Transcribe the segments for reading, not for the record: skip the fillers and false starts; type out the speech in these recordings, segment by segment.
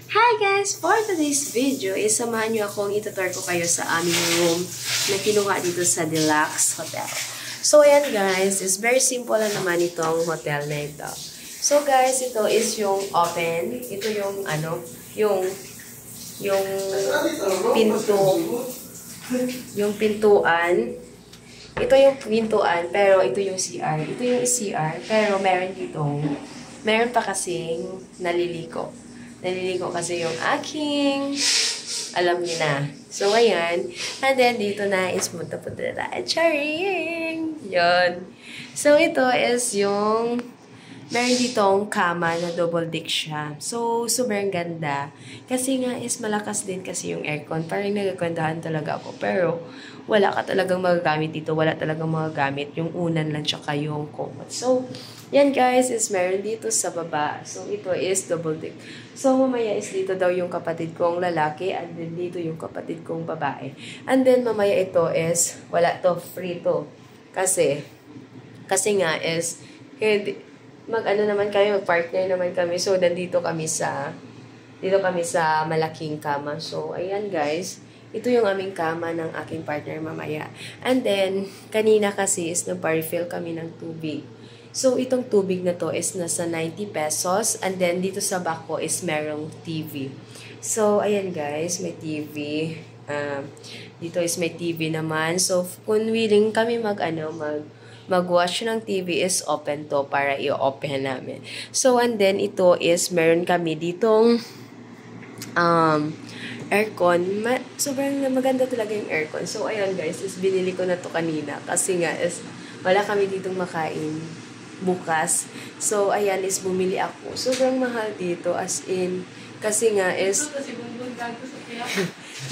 Hi guys! For today's video, samahan nyo akong itutur ko kayo sa aming room na kinuha dito sa Deluxe Hotel. So ayan guys, is very simple lang naman itong hotel na ito. So guys, ito is yung open. Ito yung pinto. Yung pintuan. Ito yung pintuan, pero ito yung CR. Ito yung CR, pero meron pa kasing naliliko. Naliliko kasi yung aking, alam niyo na. So, ayan. And then, dito na is punta-punta na. Charing! Yun. So, ito is yung, meron ditong kama na double deck siya. So, sobrang ganda. Kasi nga is malakas din kasi yung aircon. Parang nagagandaan talaga ako. Pero, wala ka talagang magagamit dito. Wala talagang magagamit. Yung unan lang tsaka yung commode. So, yan guys, is meron dito sa baba. So, ito is double deck. So, mamaya is dito daw yung kapatid kong lalaki and then dito yung kapatid kong babae. And then, mamaya ito is, wala to, free to. Kasi nga is, mag-ano naman kami, mag-partner naman kami. So, dito kami sa malaking kama. So, ayan guys. Ito yung aming kama ng aking partner mamaya. And then, kanina kasi is nagpa-refill kami ng tubig. So, itong tubig na to is nasa 90 pesos. And then, dito sa back ko is merong TV. So, ayan guys, may TV. Dito is may TV naman. So, kung willing kami mag-watch ng TV is open to para i-open namin. So, and then, ito is meron kami ditong aircon. Sobrang maganda talaga yung aircon. So, ayan guys, is binili ko na to kanina. Kasi nga is wala kami ditong makain bukas. So, ayan is bumili ako. Sobrang mahal dito as in. Kasi nga is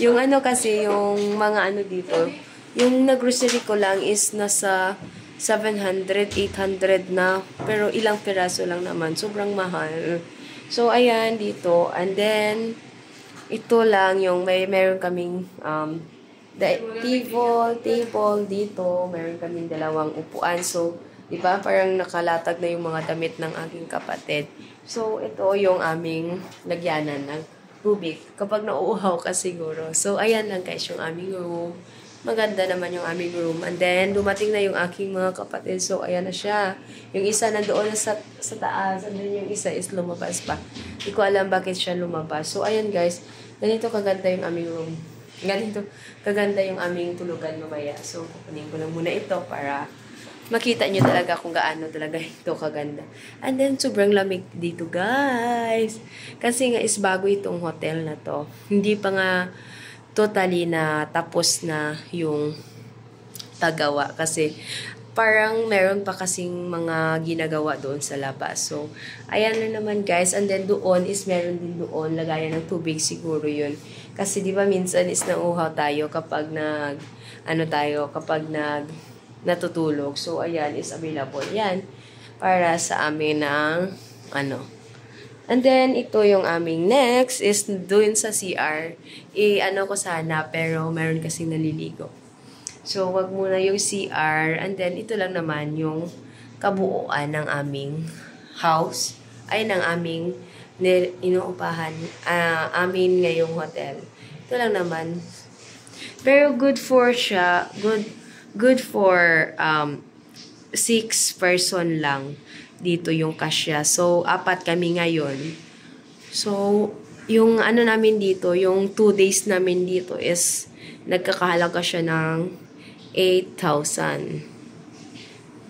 yung kasi yung mga dito, yung nag-grocery ko lang is nasa 700, 800 na. Pero ilang piraso lang naman. Sobrang mahal. So, ayan dito. And then, ito lang yung meron kaming table dito. Meron kaming dalawang upuan. So, di ba? Parang nakalatag na yung mga damit ng aking kapatid. So, ito yung aming lagyanan ng tubig. Kapag nauuhaw ka siguro. So, ayan lang guys yung aming room. Maganda naman yung aming room. And then, dumating na yung aking mga kapatid. So, ayan na siya. Yung isa nandoon na sa taas. And then, yung isa is lumabas pa. Hindi ko alam bakit siya lumabas. So, ayan guys. Ganito kaganda yung aming room. Ganito kaganda yung aming tulugan mamaya. So, kukunin ko lang muna ito para makita nyo talaga kung gaano talaga ito kaganda. And then, sobrang lamig dito, guys. Kasi nga is bago itong hotel na to. Hindi pa nga totally na tapos na yung tagawa. Kasi parang meron pa kasing mga ginagawa doon sa labas. So, ayan na naman guys. And then doon is meron din doon lagayan ng tubig siguro yun. Kasi di ba minsan is nauuhaw tayo kapag natutulog. So, ayan is available. Yan para sa amin ng And then, ito yung aming next is doon sa CR. Ko sana pero meron kasing naliligo. So, wag muna yung CR. And then, ito lang naman yung kabuuan ng aming house. Ay, ng aming inuupahan. Amin ngayong hotel. Ito lang naman. Pero good for siya. Good for 6 person lang. Dito yung kasya. So, 4 kami ngayon. So, yung namin dito, yung 2 days namin dito is nagkakahalaga siya ng 8,000.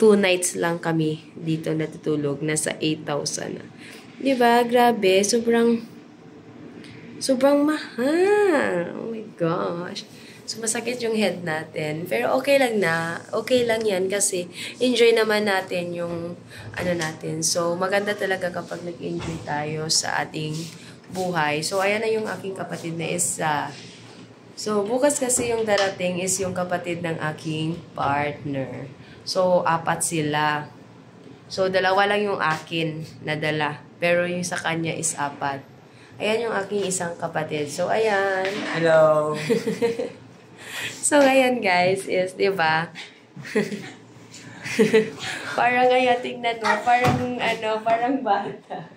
2 nights lang kami dito natutulog. Nasa 8,000 na. Diba? Grabe. Sobrang mahal. Oh my gosh. So, masakit yung head natin. Pero okay lang na. Okay lang yan kasi enjoy naman natin yung natin. So, maganda talaga kapag nag-enjoy tayo sa ating buhay. So, ayan na yung aking kapatid na isa. So, bukas kasi yung darating is yung kapatid ng aking partner. So, 4 sila. So, 2 lang yung akin na dala. Pero yung sa kanya is 4. Ayan yung aking isang kapatid. So, ayan. Hello! So, ayan guys, is, di ba? Parang tingnan mo, parang bata.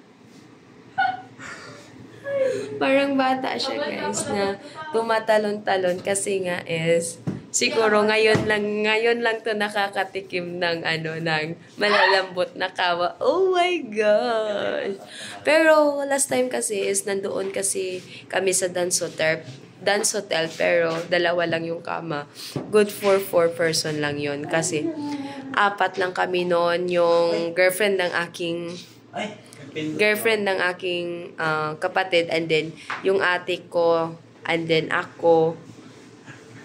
Parang bata siya, guys, na tumatalon-talon kasi nga is siguro ngayon lang to nakakatikim ng ng malalambot na kawa. Oh my gosh! Pero last time kasi is nandoon kasi kami sa dance hotel, pero dalawa lang yung kama. Good for 4 person lang yon kasi 4 lang kami noon. Yung girlfriend ng aking kapatid, and then yung ate ko, and then ako.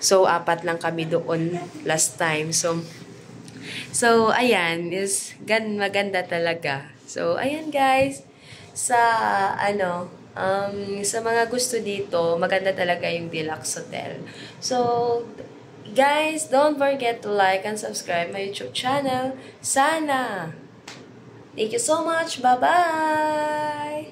So 4 lang kami doon last time. So ayan, is maganda talaga. So ayan, guys, sa sa mga gusto dito, maganda talaga yung Deluxe Hotel. So guys, don't forget to like and subscribe my YouTube channel. Sana. Thank you so much. Bye-bye.